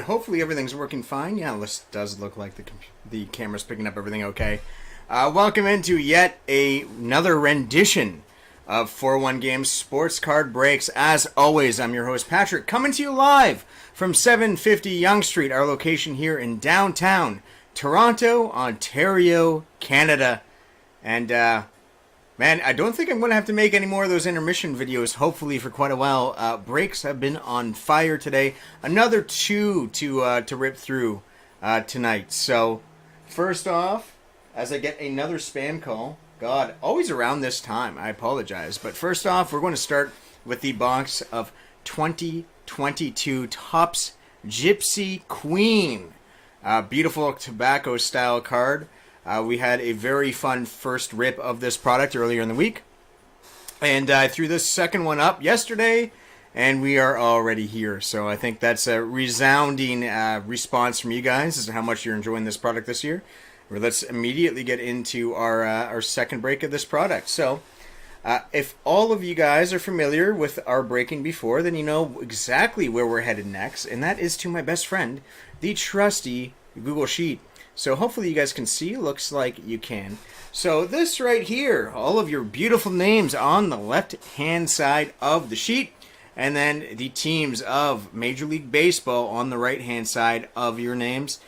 hopefully everything's working fine. Yeah, this does look like the camera's picking up everything okay. Welcome into yet another rendition of 4-1 Games Sports Card Breaks. As always, I'm your host, Patrick, coming to you live from 750 Yonge Street, our location here in downtown Toronto, Ontario, Canada. And, man, I don't think I'm going to have to make any more of those intermission videos, hopefully, for quite a while. Breaks have been on fire today. Another two to rip through tonight. So, first off, as I get another spam call, God, always around this time, I apologize. But first off, we're going to start with the box of 2022 Topps Gypsy Queen. Beautiful tobacco-style card. We had a very fun first rip of this product earlier in the week. And I threw this second one up yesterday, and we are already here. So I think that's a resounding response from you guys as to how much you're enjoying this product this year. Well, let's immediately get into our second break of this product. So if all of you guys are familiar with our breaking before, then you know exactly where we're headed next. And that is to my best friend, the trusty Google Sheet. So hopefully you guys can see. Looks like you can. So this right here, all of your beautiful names on the left-hand side of the sheet. And then the teams of Major League Baseball on the right-hand side of your names.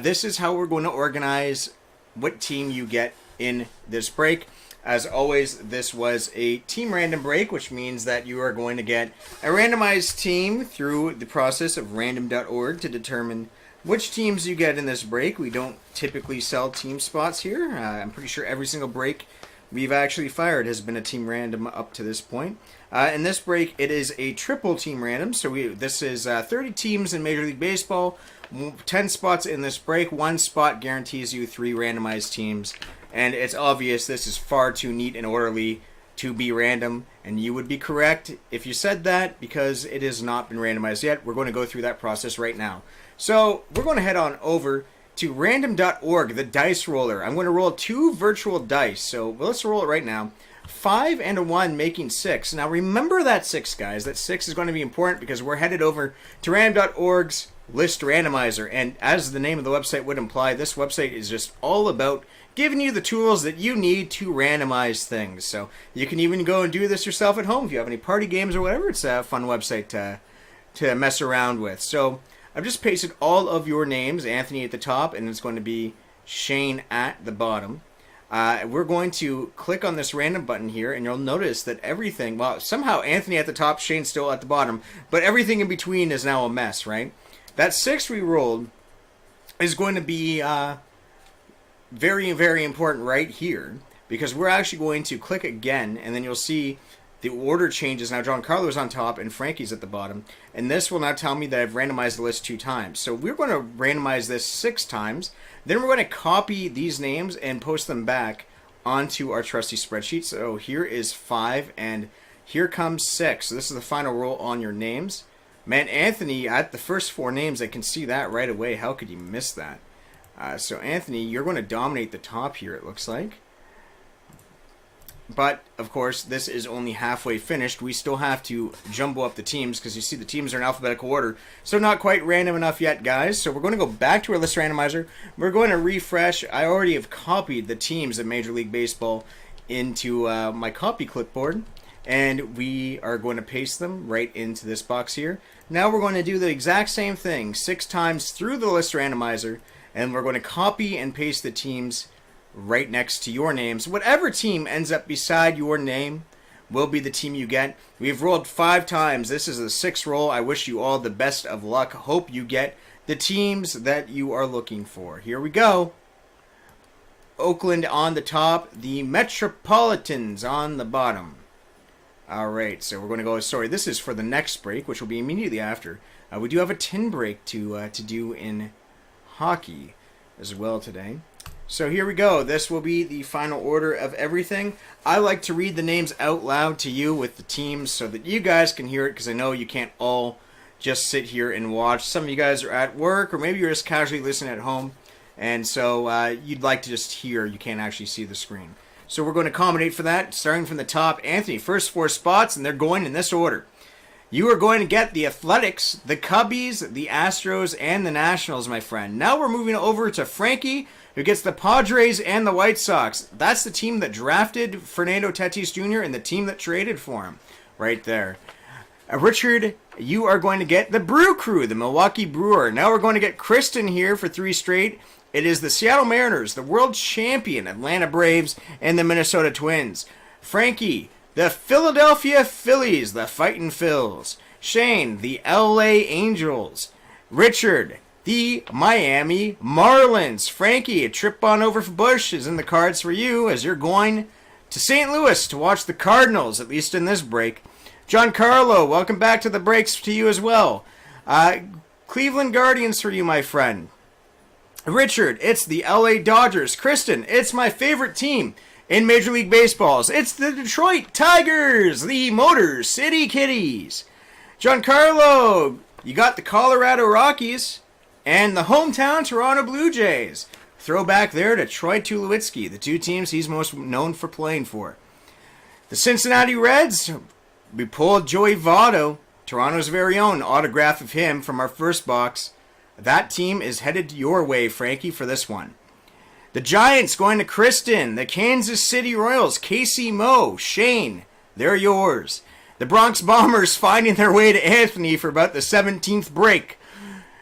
This is how we're going to organize what team you get in this break. As always, this was a team random break, which means that you are going to get a randomized team through the process of random.org to determine which teams you get in this break. We don't typically sell team spots here. I'm pretty sure every single break we've actually fired has been a team random up to this point. In this break, it is a triple team random. So this is 30 teams in Major League Baseball, 10 spots in this break. One spot guarantees you 3 randomized teams. And it's obvious this is far too neat and orderly to be random. And you would be correct if you said that, because it has not been randomized yet. We're going to go through that process right now. So we're going to head on over to random.org, the dice roller. I'm going to roll 2 virtual dice. So let's roll it right now. 5 and a 1 making 6. Now remember that 6, guys. That 6 is going to be important because we're headed over to random.org's list randomizer. And as the name of the website would imply, this website is just all about giving you the tools that you need to randomize things. So you can even go and do this yourself at home if you have any party games or whatever. It's a fun website to mess around with. So I've just pasted all of your names, Anthony at the top, and it's going to be Shane at the bottom. We're going to click on this random button here, and you'll notice that everything, well, somehow Anthony at the top, Shane still at the bottom, but everything in between is now a mess, right? That 6 we rolled is going to be very, very important right here, because we're actually going to click again, and then you'll see the order changes. Now Giancarlo's on top and Frankie's at the bottom. And this will now tell me that I've randomized the list 2 times. So we're going to randomize this 6 times. Then we're going to copy these names and post them back onto our trusty spreadsheet. So here is 5 and here comes 6. So this is the final roll on your names. Man, Anthony, at the first 4 names, I can see that right away. How could you miss that? So Anthony, you're going to dominate the top here, it looks like. But, of course, this is only halfway finished. We still have to jumbo up the teams because you see the teams are in alphabetical order. So not quite random enough yet, guys. So we're going to go back to our list randomizer. We're going to refresh. I already have copied the teams of Major League Baseball into my copy clipboard. And we are going to paste them right into this box here. Now we're going to do the exact same thing 6 times through the list randomizer. And we're going to copy and paste the teams right next to your names. Whatever team ends up beside your name will be the team you get. We've rolled 5 times. This is the 6th roll. I wish you all the best of luck. Hope you get the teams that you are looking for. Here we go. Oakland on the top. The Metropolitans on the bottom. Alright, so we're going to go, sorry, this is for the next break, which will be immediately after. We do have a tin break to do in hockey as well today. So here we go. This will be the final order of everything. I like to read the names out loud to you with the teams so that you guys can hear it, because I know you can't all just sit here and watch. Some of you guys are at work, or maybe you're just casually listening at home, and so you'd like to just hear. You can't actually see the screen. So we're going to accommodate for that, starting from the top. Anthony, first 4 spots, and they're going in this order. You are going to get the Athletics, the Cubbies, the Astros, and the Nationals, my friend. Now we're moving over to Frankie, who gets the Padres and the White Sox. That's the team that drafted Fernando Tatis Jr. and the team that traded for him. Right there. Richard, you are going to get the Brew Crew, the Milwaukee Brewer. Now we're going to get Kristen here for 3 straight. It is the Seattle Mariners, the world champion Atlanta Braves, and the Minnesota Twins. Frankie, the Philadelphia Phillies, the Fightin' Phils. Shane, the LA Angels. Richard, the Miami Marlins. Frankie, a trip on over for Bush is in the cards for you as you're going to St. Louis to watch the Cardinals, at least in this break. Giancarlo, welcome back to the breaks to you as well. Cleveland Guardians for you, my friend. Richard, it's the LA Dodgers. Kristen, it's my favorite team in Major League Baseballs. It's the Detroit Tigers, the Motor City Kitties. Giancarlo, you got the Colorado Rockies and the hometown Toronto Blue Jays. Throwback there to Troy Tulowitzki, the 2 teams he's most known for playing for. The Cincinnati Reds, we pulled Joey Votto, Toronto's very own autograph of him from our first box. That team is headed your way, Frankie, for this one. The Giants going to Kristen. The Kansas City Royals, Casey Moe, Shane, they're yours. The Bronx Bombers finding their way to Anthony for about the 17th break.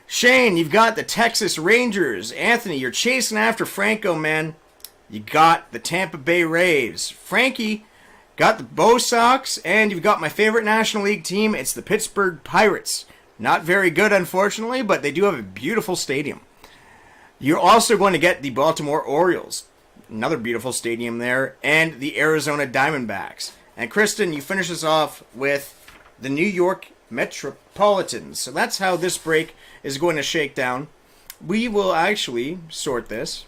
Shane, you've got the Texas Rangers. Anthony, you're chasing after Franco, man. You got the Tampa Bay Rays. Frankie, got the Bo Sox, and you've got my favorite National League team. It's the Pittsburgh Pirates. Not very good, unfortunately, but they do have a beautiful stadium. You're also going to get the Baltimore Orioles. Another beautiful stadium there. And the Arizona Diamondbacks. And Kristen, you finish us off with the New York Metropolitans. So that's how this break is going to shake down. We will actually sort this.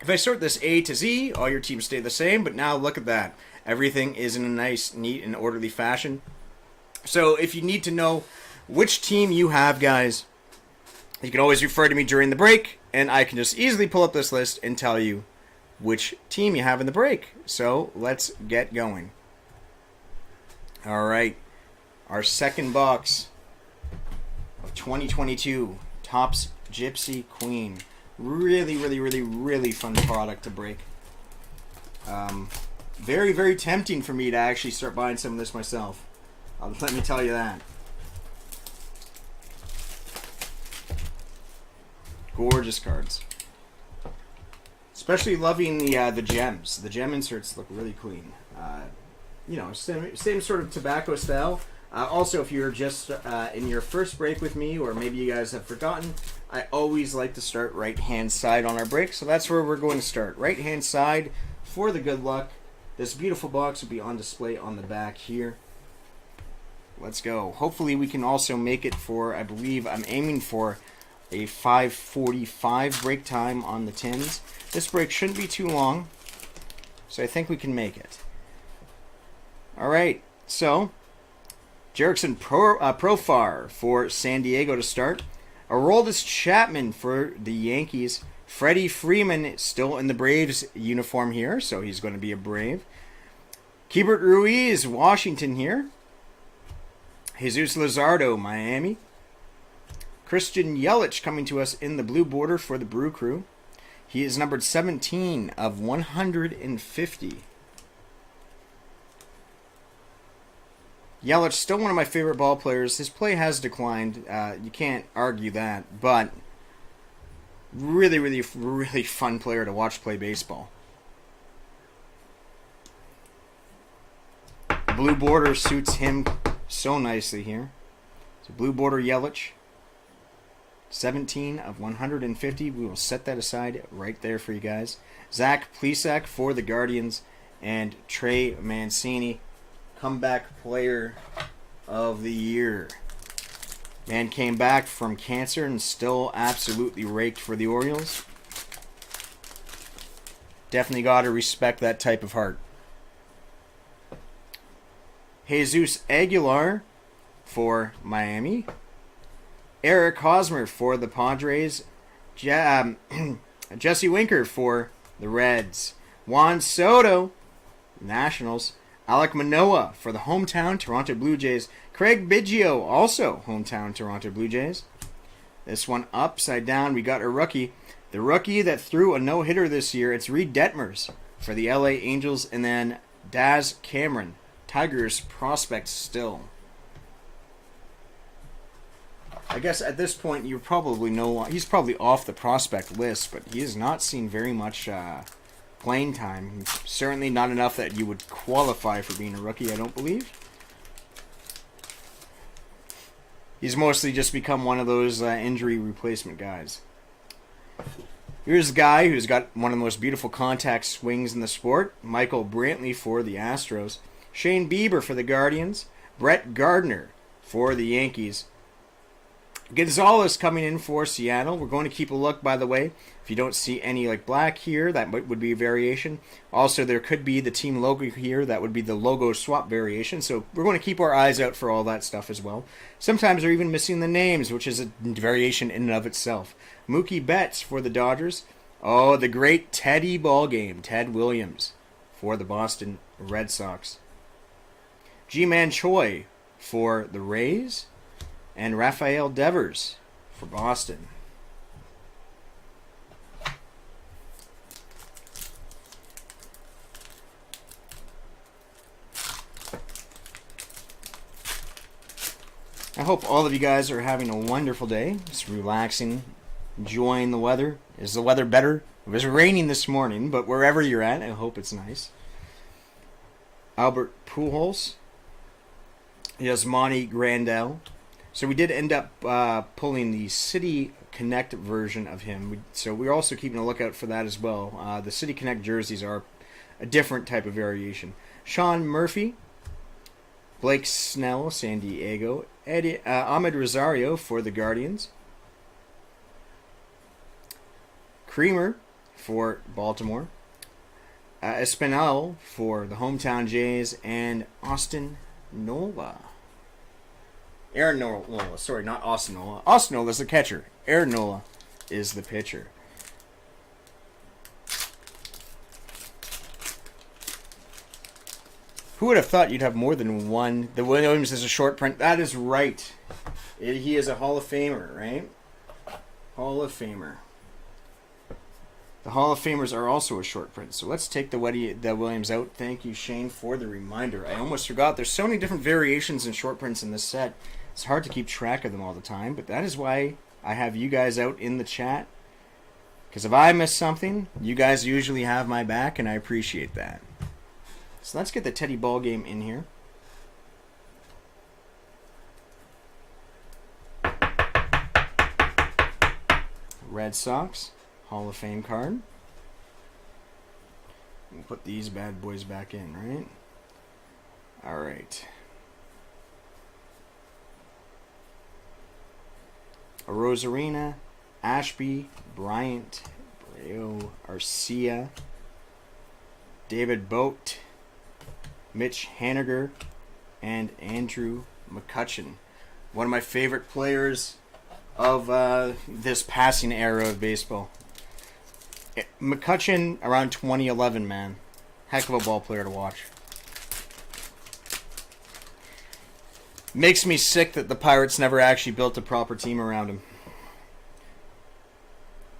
If I sort this A to Z, all your teams stay the same. But now look at that. Everything is in a nice, neat, and orderly fashion. So if you need to know which team you have, guys, you can always refer to me during the break, and I can just easily pull up this list and tell you which team you have in the break. So let's get going. All right, our second box of 2022 Topps Gypsy Queen. Really, really, really, really fun product to break. Very, very tempting for me to actually start buying some of this myself. Let me tell you that. Gorgeous cards. Especially loving the gems. The gem inserts look really clean. You know, same sort of tobacco style. Also, if you're just in your first break with me, or maybe you guys have forgotten, I always like to start right-hand side on our break. So that's where we're going to start. Right-hand side for the good luck. This beautiful box will be on display on the back here. Let's go. Hopefully we can also make it for, I believe I'm aiming for a 5:45 break time on the tins. This break shouldn't be too long, so I think we can make it. Alright, so Jerickson Profar for San Diego to start. Aroldis Chapman for the Yankees. Freddie Freeman still in the Braves uniform here, so he's going to be a Brave. Keibert Ruiz, Washington here. Jesus Luzardo, Miami. Christian Yelich coming to us in the blue border for the Brew Crew. He is numbered 17 of 150. Yelich, still one of my favorite ball players. His play has declined. You can't argue that. But really, really, really fun player to watch play baseball. The blue border suits him so nicely here. So blue border Yelich. 17 of 150. We will set that aside right there for you guys. Zach Plesac for the Guardians. And Trey Mancini, comeback player of the year. Man came back from cancer and still absolutely raked for the Orioles. Definitely got to respect that type of heart. Jesus Aguilar for Miami. Eric Hosmer for the Padres. Jesse Winker for the Reds. Juan Soto, Nationals. Alek Manoah for the hometown Toronto Blue Jays. Craig Biggio, also hometown Toronto Blue Jays. This one upside down, we got a rookie. The rookie that threw a no-hitter this year, it's Reed Detmers for the LA Angels. And then Daz Cameron, Tigers prospect still. I guess at this point you're probably he's probably off the prospect list, but he has not seen very much playing time. Certainly not enough that you would qualify for being a rookie, I don't believe. He's mostly just become one of those injury replacement guys. Here's a guy who's got one of the most beautiful contact swings in the sport. Michael Brantley for the Astros. Shane Bieber for the Guardians. Brett Gardner for the Yankees. Gonzalez coming in for Seattle. We're going to keep a look, by the way. If you don't see any black here, that would be a variation. Also, there could be the team logo here. That would be the logo swap variation. So we're going to keep our eyes out for all that stuff as well. Sometimes they're even missing the names, which is a variation in and of itself. Mookie Betts for the Dodgers. Oh, the great Teddy Ballgame, Ted Williams for the Boston Red Sox. G-Man Choi for the Rays. And Rafael Devers for Boston. I hope all of you guys are having a wonderful day. Just relaxing, enjoying the weather. Is the weather better? It was raining this morning, but wherever you're at, I hope it's nice. Albert Pujols. Yasmani Grandal. So we did end up pulling the City Connect version of him. So we're also keeping a lookout for that as well. The City Connect jerseys are a different type of variation. Sean Murphy, Blake Snell, San Diego, Ahmed Rosario for the Guardians, Creamer for Baltimore, Espinal for the hometown Jays, and Austin Nola. Aaron Nola, sorry, not Austin Nola. Austin Nola is the catcher. Aaron Nola is the pitcher. Who would have thought you'd have more than one? The Williams is a short print. That is right. He is a Hall of Famer, right? Hall of Famer. The Hall of Famers are also a short print. So let's take the Williams out. Thank you, Shane, for the reminder. I almost forgot. There's so many different variations and short prints in this set. It's hard to keep track of them all the time, but that is why I have you guys out in the chat. Because if I miss something, you guys usually have my back, and I appreciate that. So let's get the Teddy Ballgame in here. Red Sox Hall of Fame card. We'll put these bad boys back in, right? All right. Rosarina, Ashby, Bryant, Breo, Arcia, David Boat, Mitch Haniger, and Andrew McCutchen. One of my favorite players of this passing era of baseball. McCutchen around 2011, man. Heck of a ball player to watch. Makes me sick that the Pirates never actually built a proper team around him.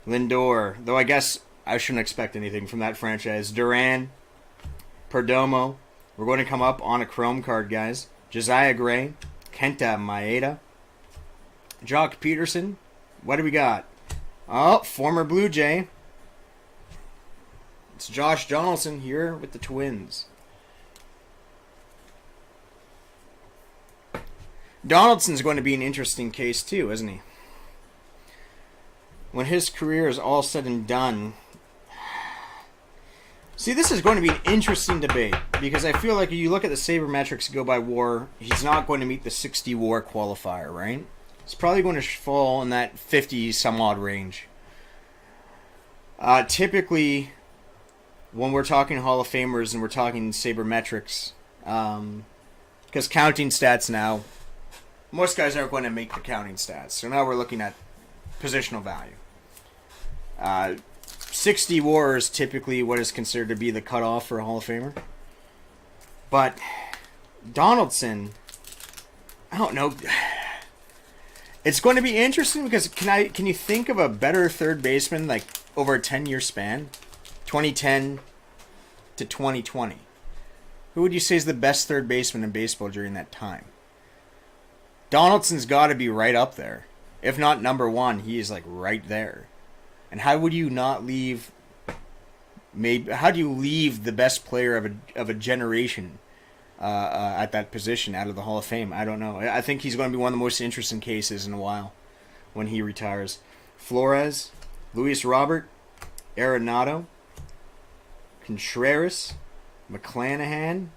Lindor, though I guess I shouldn't expect anything from that franchise. Duran, Perdomo. We're going to come up on a Chrome card, guys. Josiah Gray, Kenta Maeda, Jock Peterson. What do we got? Oh, former Blue Jay. It's Josh Donaldson here with the Twins. Donaldson's going to be an interesting case too, isn't he? When his career is all said and done. See, this is going to be an interesting debate because I feel like if you look at the sabermetrics go by WAR, he's not going to meet the 60 WAR qualifier, right? It's probably going to fall in that 50 some odd range. Typically, when we're talking Hall of Famers and we're talking sabermetrics, because counting stats now, most guys aren't going to make the counting stats. So now we're looking at positional value. 60 WAR is typically what is considered to be the cutoff for a Hall of Famer. But Donaldson, I don't know. It's going to be interesting because can you think of a better third baseman like over a 10-year span, 2010 to 2020? Who would you say is the best third baseman in baseball during that time? Donaldson's got to be right up there. If not number one, he is like right there. And how would you not leave? How do you leave the best player of a generation at that position out of the Hall of Fame? I don't know. I think he's going to be one of the most interesting cases in a while when he retires. Flores, Luis Robert, Arenado, Contreras, McClanahan.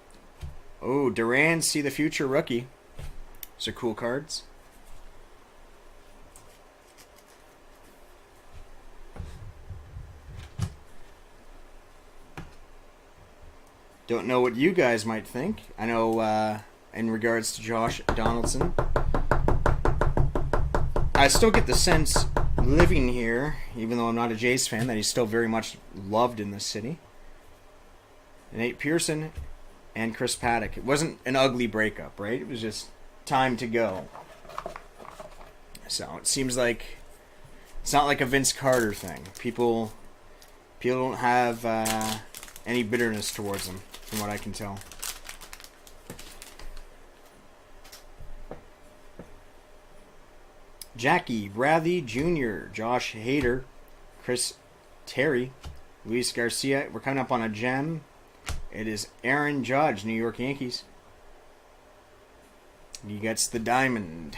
Oh, Duran, see the future rookie. Those are cool cards. Don't know what you guys might think. I know in regards to Josh Donaldson, I still get the sense living here, even though I'm not a Jays fan, that he's still very much loved in this city. Nate Pearson and Chris Paddock. It wasn't an ugly breakup, right? It was just time to go. So it seems like it's not like a Vince Carter thing. People don't have any bitterness towards him, from what I can tell. Jackie Bradley Jr., Josh Hader, Chris Terry, Luis Garcia. We're coming up on a gem. It is Aaron Judge, New York Yankees. He gets the diamond.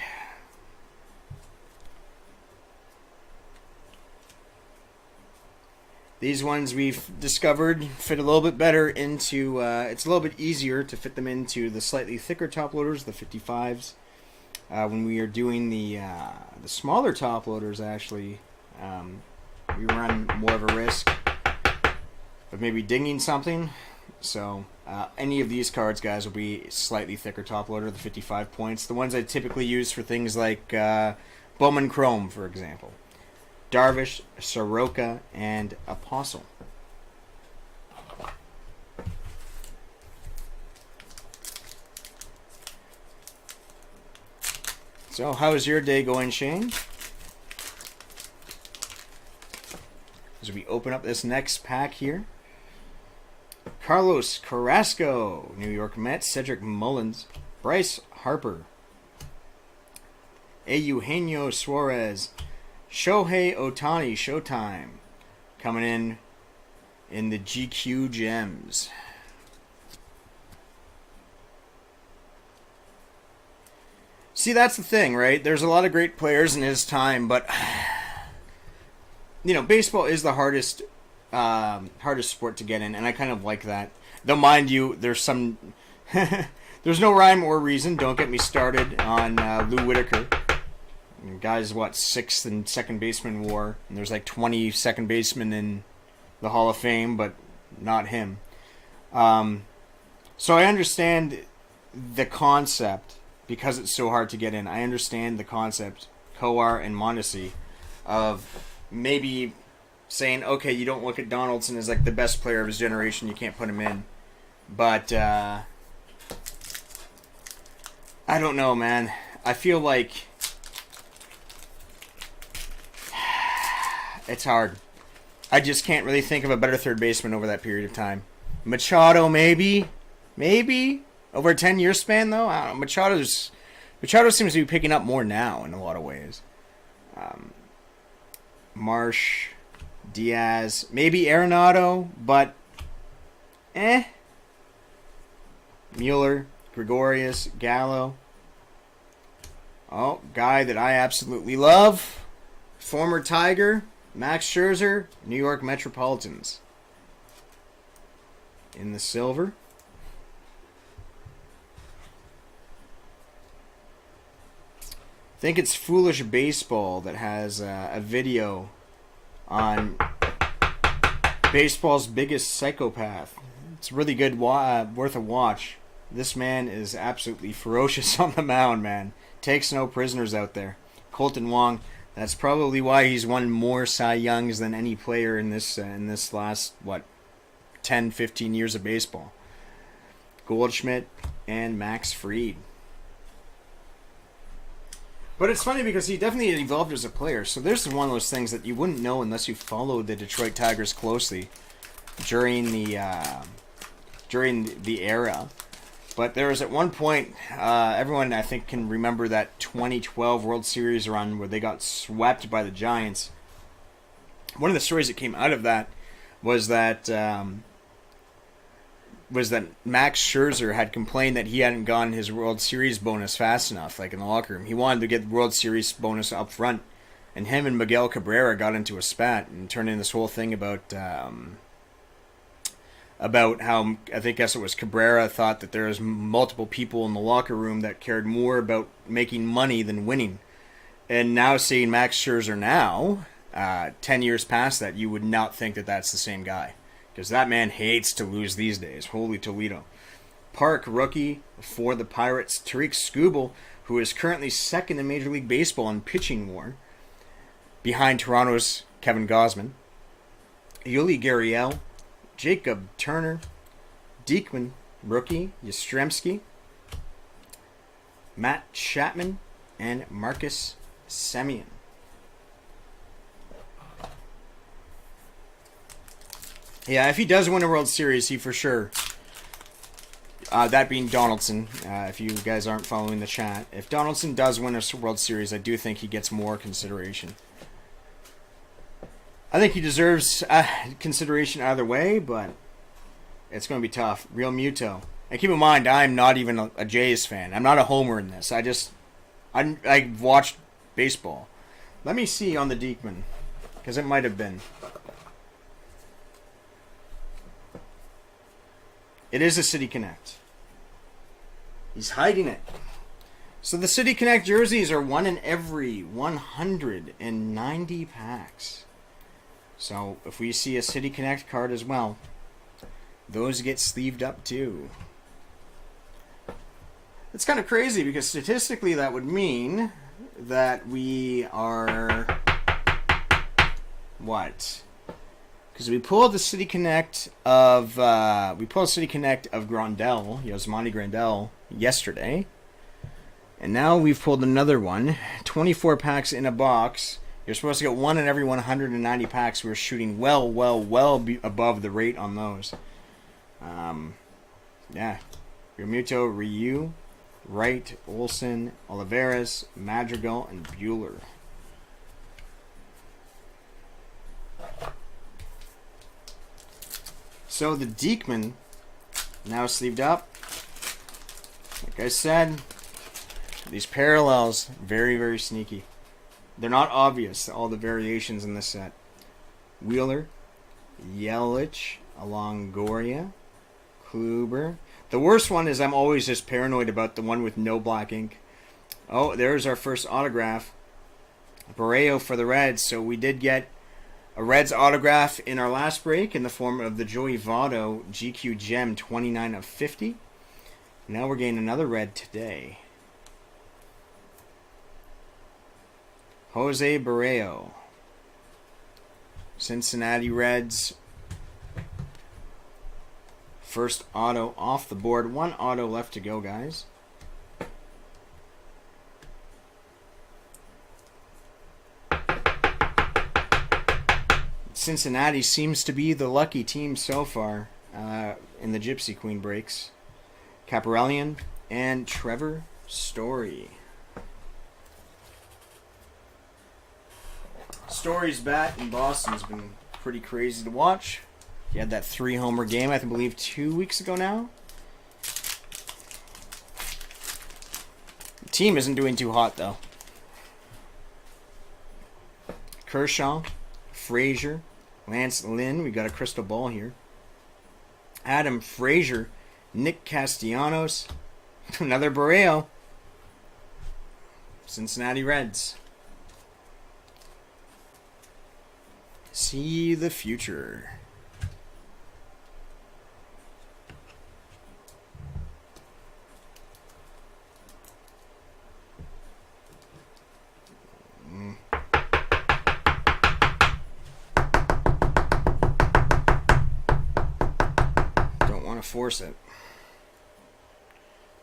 These ones we've discovered fit a little bit better into, it's a little bit easier to fit them into the slightly thicker top loaders, the 55s. When we are doing the smaller top loaders, actually, we run more of a risk of maybe dinging something. So any of these cards, guys, will be slightly thicker top loader, the 55 points. The ones I typically use for things like Bowman Chrome, for example. Darvish, Soroka, and Apostle. So, how is your day going, Shane? As we open up this next pack here. Carlos Carrasco, New York Mets. Cedric Mullins. Bryce Harper. Eugenio Suarez. Shohei Ohtani, Showtime. Coming in the GQ Gems. See, that's the thing, right? There's a lot of great players in his time, but baseball is the hardest sport to get in, and I kind of like that. Though, mind you, there's some there's no rhyme or reason. Don't get me started on Lou Whitaker. Guys, sixth and second baseman war, and there's like 20 second basemen in the Hall of Fame, but not him. So I understand the concept, because it's so hard to get in. I understand the concept, Kowar and Mondesi, of maybe saying, okay, you don't look at Donaldson as like the best player of his generation, you can't put him in. But I don't know, man. I feel like it's hard. I just can't really think of a better third baseman over that period of time. Machado, maybe? Over a 10-year span, though? I don't know. Machado seems to be picking up more now in a lot of ways. Marsh, Diaz, maybe Arenado, but Mueller, Gregorius, Gallo. Oh, guy that I absolutely love. Former Tiger, Max Scherzer, New York Metropolitans. In the silver. I think it's Foolish Baseball that has a video on baseball's biggest psychopath. It's really good, worth a watch. This man is absolutely ferocious on the mound, man. Takes no prisoners out there. Colton Wong. That's probably why he's won more Cy Youngs than any player in this last 10, 15 years of baseball. Goldschmidt, and Max Fried. But it's funny because he definitely evolved as a player. So there's one of those things that you wouldn't know unless you followed the Detroit Tigers closely during the era. But there was at one point, everyone I think can remember that 2012 World Series run where they got swept by the Giants. One of the stories that came out of that was that Max Scherzer had complained that he hadn't gotten his World Series bonus fast enough, like in the locker room. He wanted to get the World Series bonus up front, and him and Miguel Cabrera got into a spat and turned in this whole thing about how, I guess it was Cabrera thought that there was multiple people in the locker room that cared more about making money than winning. And now seeing Max Scherzer now, 10 years past that, you would not think that that's the same guy. Because that man hates to lose these days. Holy Toledo. Park rookie for the Pirates. Tariq Skubal, who is currently second in Major League Baseball in pitching WAR, behind Toronto's Kevin Gausman. Yuli Gurriel, Jacob Turner, Diekman, rookie, Yastrzemski, Matt Chapman, and Marcus Semien. Yeah, if he does win a World Series, he for sure, that being Donaldson, if you guys aren't following the chat, if Donaldson does win a World Series, I do think he gets more consideration. I think he deserves consideration either way, but it's going to be tough. Real Muto. And keep in mind, I'm not even a Jays fan. I'm not a homer in this. I watched baseball. Let me see on the Diekman, because it might have been. It is a City Connect. He's hiding it. So the City Connect jerseys are 1 in every 190 packs. So if we see a City Connect card as well, those get sleeved up too. It's kind of crazy because statistically that would mean that we are... what? Because we pulled the City Connect of Grandel, Yasmani Grandel, yesterday, and now we've pulled another one. 24 packs in a box. You're supposed to get 1 in every 190 packs. We're shooting well above the rate on those. Yeah, Realmuto, Ryu, Wright, Olsen, Olivares, Madrigal, and Bueller. So the Diekman, now sleeved up. Like I said, these parallels, very, very sneaky. They're not obvious, all the variations in this set. Wheeler, Yelich, Longoria, Kluber. The worst one is I'm always just paranoid about the one with no black ink. Oh, there's our first autograph. Barreo for the Reds. So we did get a Reds autograph in our last break in the form of the Joey Votto GQ Gem 29 of 50. Now we're getting another red today. Jose Barreo. Cincinnati Reds. First auto off the board. 1 auto left to go, guys. Cincinnati seems to be the lucky team so far in the Gypsy Queen breaks. Caparellian and Trevor Story. Story's bat in Boston has been pretty crazy to watch. He had that 3-homer game, I believe, 2 weeks ago now. The team isn't doing too hot, though. Kershaw, Frazier, Lance Lynn. We got a crystal ball here. Adam Frazier, Nick Castellanos, another Barreo. Cincinnati Reds. See the future. Don't want to force it.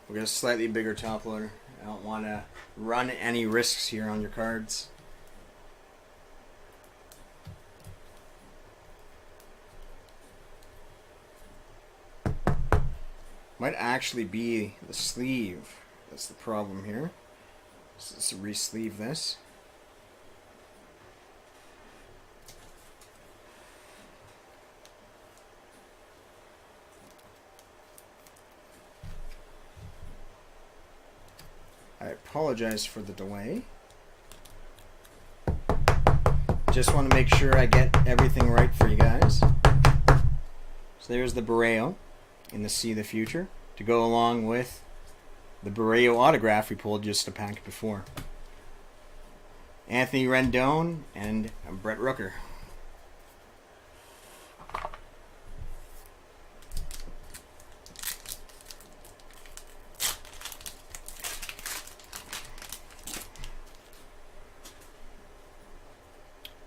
We'll get a slightly bigger top loader. I don't want to run any risks here on your cards. Might actually be the sleeve. That's the problem here. So let's re-sleeve this. I apologize for the delay. Just want to make sure I get everything right for you guys. So there's the Barreo in the Sea of the Future to go along with the Barreo autograph we pulled just a pack before. Anthony Rendon and Brett Rooker.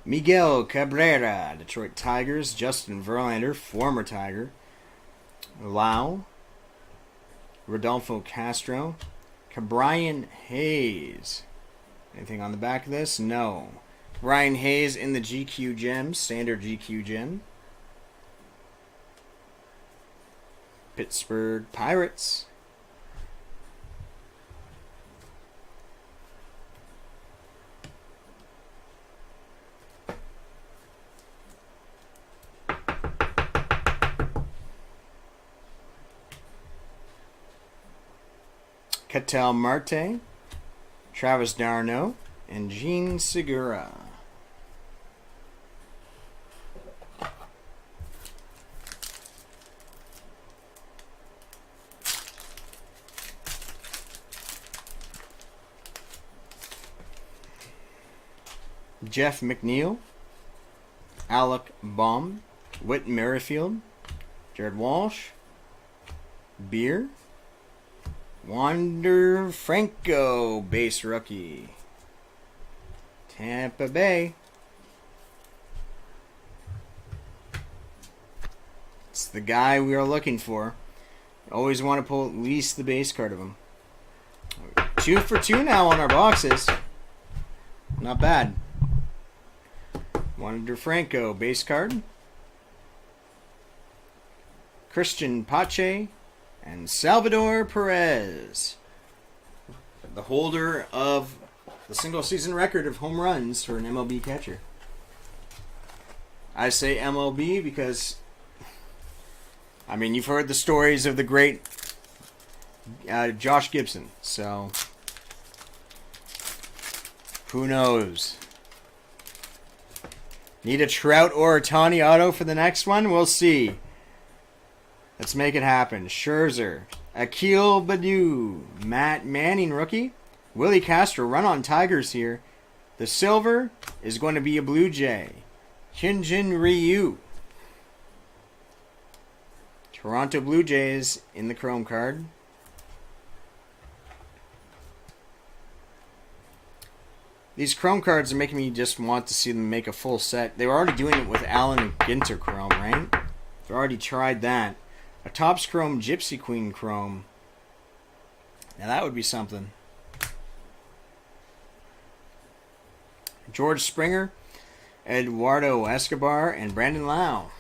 Miguel Cabrera, Detroit Tigers. Justin Verlander, former Tiger. Lau. Rodolfo Castro. Brian Hayes. Anything on the back of this? No. Brian Hayes in the GQ gem, standard GQ gem. Pittsburgh Pirates. Ketel Marte, Travis d'Arnaud, and Jean Segura. Jeff McNeil, Alec Baum, Whit Merrifield, Jared Walsh, Beer, Wander Franco, base rookie. Tampa Bay. It's the guy we are looking for. Always want to pull at least the base card of him. 2 for 2 now on our boxes. Not bad. Wander Franco, base card. Christian Pache. And Salvador Perez, the holder of the single-season record of home runs for an MLB catcher. I say MLB because, I mean, you've heard the stories of the great Josh Gibson, so who knows? Need a Trout or a Ohtani auto for the next one? We'll see. Let's make it happen. Scherzer, Akil Baddoo, Matt Manning, rookie. Willie Castro, run on Tigers here. The silver is going to be a Blue Jay. Hyunjin Ryu. Toronto Blue Jays in the chrome card. These chrome cards are making me just want to see them make a full set. They were already doing it with Allen and Ginter chrome, right? They already tried that. A Topps Chrome Gypsy Queen Chrome. Now that would be something. George Springer, Eduardo Escobar, and Brandon Lau.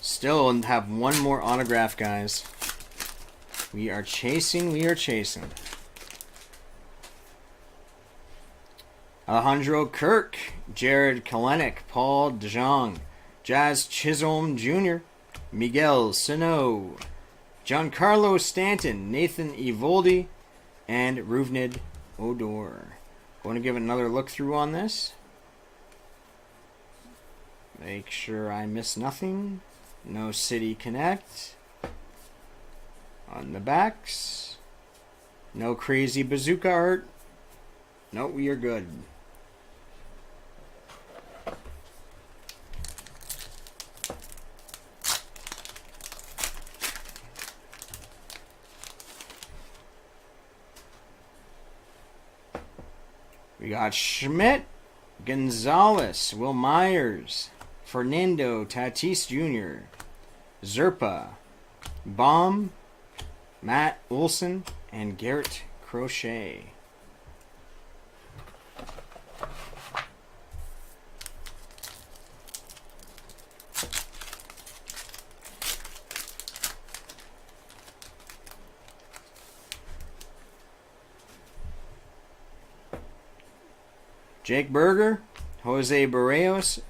Still have one more autograph, guys. We are chasing, we are chasing. Alejandro Kirk, Jared Kelenic, Paul DeJong, Jazz Chisholm Jr., Miguel Sano, Giancarlo Stanton, Nathan Eovaldi, and Rougned Odor. Going to give another look through on this. Make sure I miss nothing. No City Connect. On the backs. No crazy bazooka art. No, we are good. We got Schmidt, Gonzalez, Will Myers, Fernando Tatis Jr., Zerpa, Baum, Matt Olson, and Garrett Crochet. Jake Berger, Jose Barrios,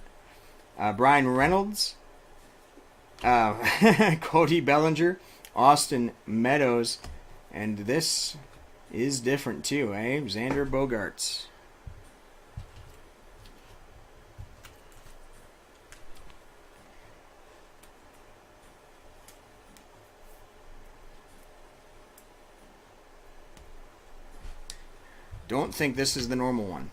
Brian Reynolds, Cody Bellinger, Austin Meadows, and this is different too, eh? Xander Bogaerts. Don't think this is the normal one.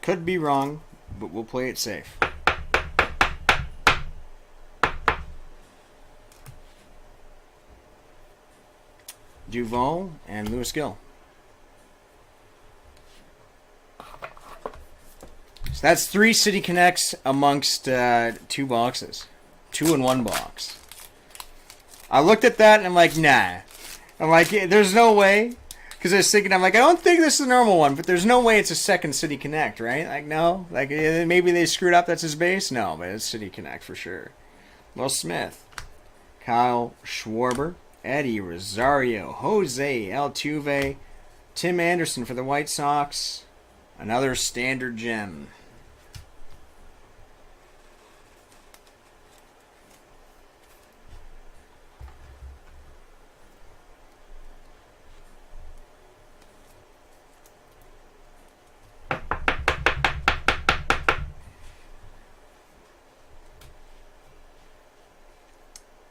Could be wrong, but we'll play it safe. Duvall and Lewis Gill. So that's 3 City Connects amongst 2 boxes. 2 in 1 box. I looked at that and I'm like, nah. I'm like, there's no way. Because I was thinking, I'm like, I don't think this is the normal one, but there's no way it's a second City Connect, right? Like, no. Like, maybe they screwed up, that's his base? No, but it's City Connect for sure. Will Smith, Kyle Schwarber, Eddie Rosario, Jose Altuve, Tim Anderson for the White Sox, another standard gem.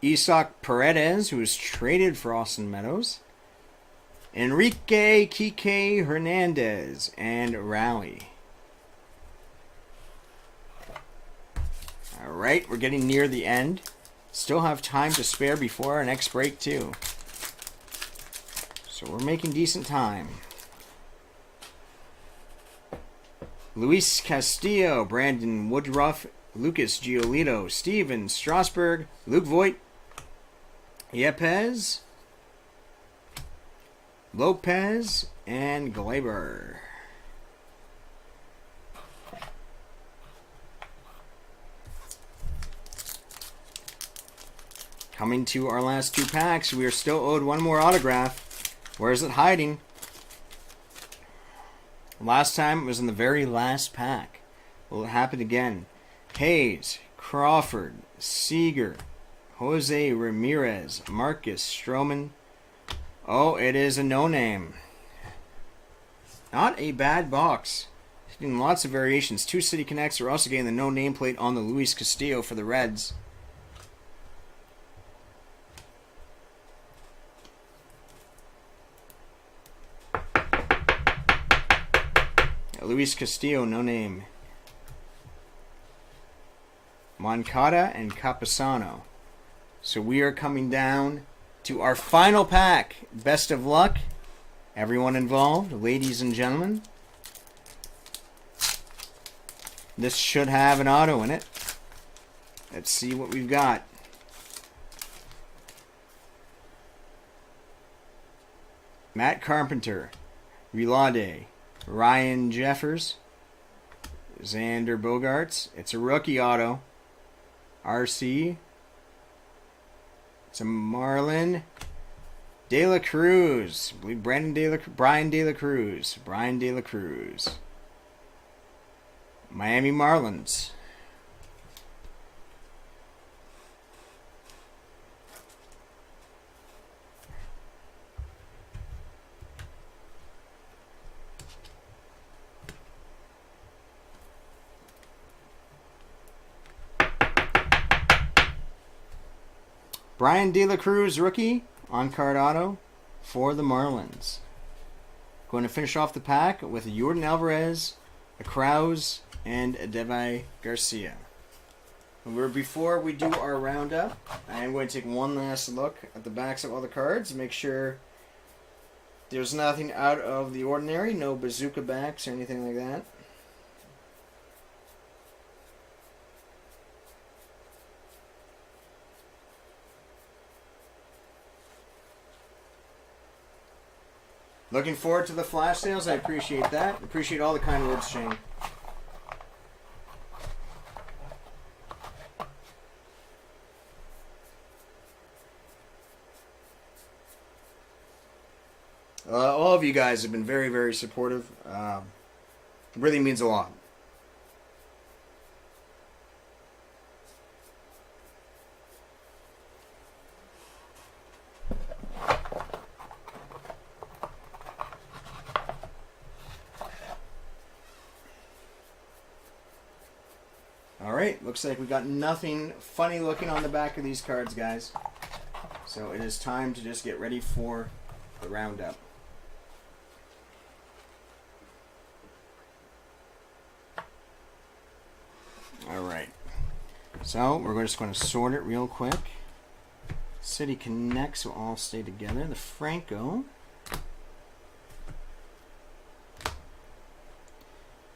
Isaac Paredes, who was traded for Austin Meadows. Enrique Kike Hernandez and Raleigh. Alright, we're getting near the end. Still have time to spare before our next break, too. So we're making decent time. Luis Castillo, Brandon Woodruff, Lucas Giolito, Steven Strasburg, Luke Voigt, Yepes, Lopez, and Glaber. Coming to our last 2 packs, we are still owed 1 more autograph. Where is it hiding? Last time it was in the very last pack. Will it happen again? Hayes, Crawford, Seager, Jose Ramirez, Marcus Stroman. Oh, it is a no-name. Not a bad box. Getting lots of variations. 2 City Connects are also getting the no nameplate on the Luis Castillo for the Reds. Luis Castillo, no name. Moncada and Capisano. So we are coming down to our final pack. Best of luck, everyone involved, ladies and gentlemen. This should have an auto in it. Let's see what we've got. Matt Carpenter, Relade, Ryan Jeffers, Xander Bogaerts. It's a rookie auto. RC. It's a Marlin. De La Cruz. I believe Brian De La Cruz. Brian De La Cruz. Miami Marlins. Brian De La Cruz, rookie, on-card auto for the Marlins. Going to finish off the pack with Yordan Alvarez, a Krause, and a Devi Garcia. Before we do our roundup, I am going to take one last look at the backs of all the cards, make sure There's nothing out of the ordinary. No bazooka backs or anything like that. Looking forward to the flash sales. I appreciate that. Appreciate all the kind words, Shane. All of you guys have been very, very supportive. It really means a lot. Alright, looks like we got nothing funny looking on the back of these cards, guys. So it is time to just get ready for the roundup. Alright, so we're just going to sort it real quick. City Connects will all stay together. The Franco.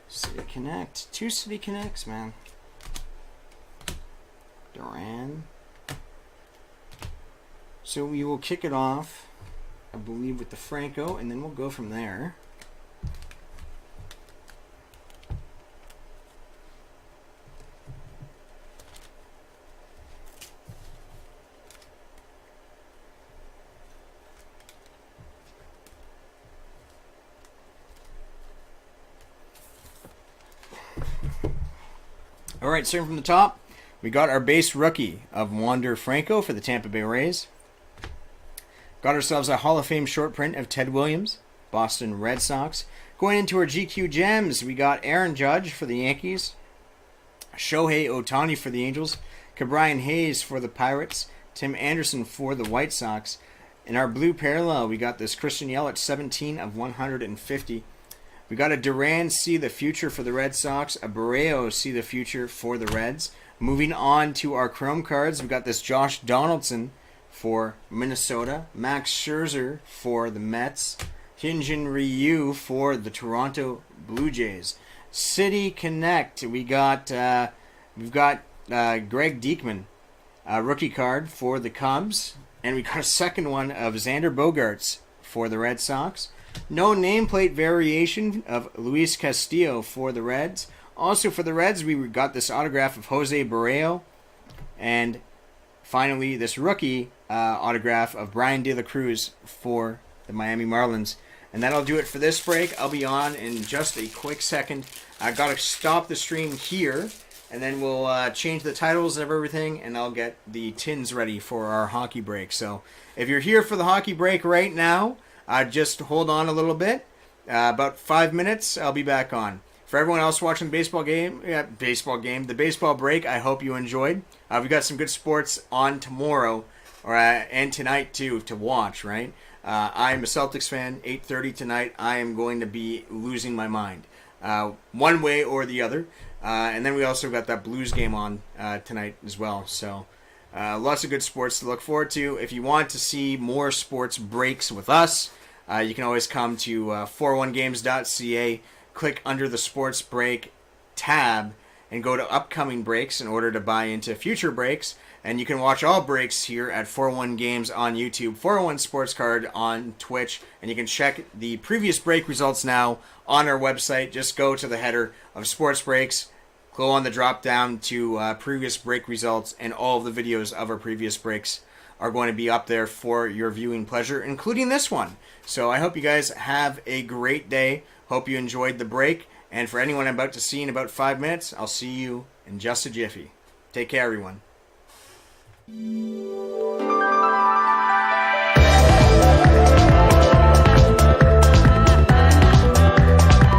City Connect. 2 City Connects, man. Duran. So we will kick it off, I believe, with the Franco, and then we'll go from there. All right, starting from the top, we got our base rookie of Wander Franco for the Tampa Bay Rays. Got ourselves a Hall of Fame short print of Ted Williams, Boston Red Sox. Going into our GQ Gems, we got Aaron Judge for the Yankees, Shohei Ohtani for the Angels, Ke'Bryan Hayes for the Pirates, Tim Anderson for the White Sox. In our blue parallel, we got this Christian Yelich 17 of 150. We got a Duran See the Future for the Red Sox, a Barreo See the Future for the Reds. Moving on to our Chrome cards, we got this Josh Donaldson for Minnesota, Max Scherzer for the Mets, Hyunjin Ryu for the Toronto Blue Jays. City Connect, we've got Greg Diekman, rookie card for the Cubs, and we got a second one of Xander Bogaerts for the Red Sox. No nameplate variation of Luis Castillo for the Reds. Also for the Reds, we got this autograph of Jose Barreo. And finally, this rookie autograph of Brian De La Cruz for the Miami Marlins. And that'll do it for this break. I'll be on in just a quick second. I got to stop the stream here. And then we'll change the titles of everything. And I'll get the tins ready for our hockey break. So if you're here for the hockey break right now, just hold on a little bit. About 5 minutes, I'll be back on. For everyone else watching the baseball break, I hope you enjoyed. We've got some good sports on tomorrow and tonight, too, to watch, right? I'm a Celtics fan. 8:30 tonight, I am going to be losing my mind. One way or the other. And then we also got that Blues game on tonight as well. So lots of good sports to look forward to. If you want to see more sports breaks with us, you can always come to 401games.ca, click under the sports break tab, and go to upcoming breaks in order to buy into future breaks. And you can watch all breaks here at 401 Games on YouTube, 401 Sports Card on Twitch, and you can check the previous break results now on our website. Just go to the header of Sports Breaks, go on the drop down to previous break results, and all of the videos of our previous breaks are going to be up there for your viewing pleasure, including this one. So I hope you guys have a great day. Hope you enjoyed the break. And for anyone I'm about to see in about 5 minutes, I'll see you in just a jiffy. Take care, everyone.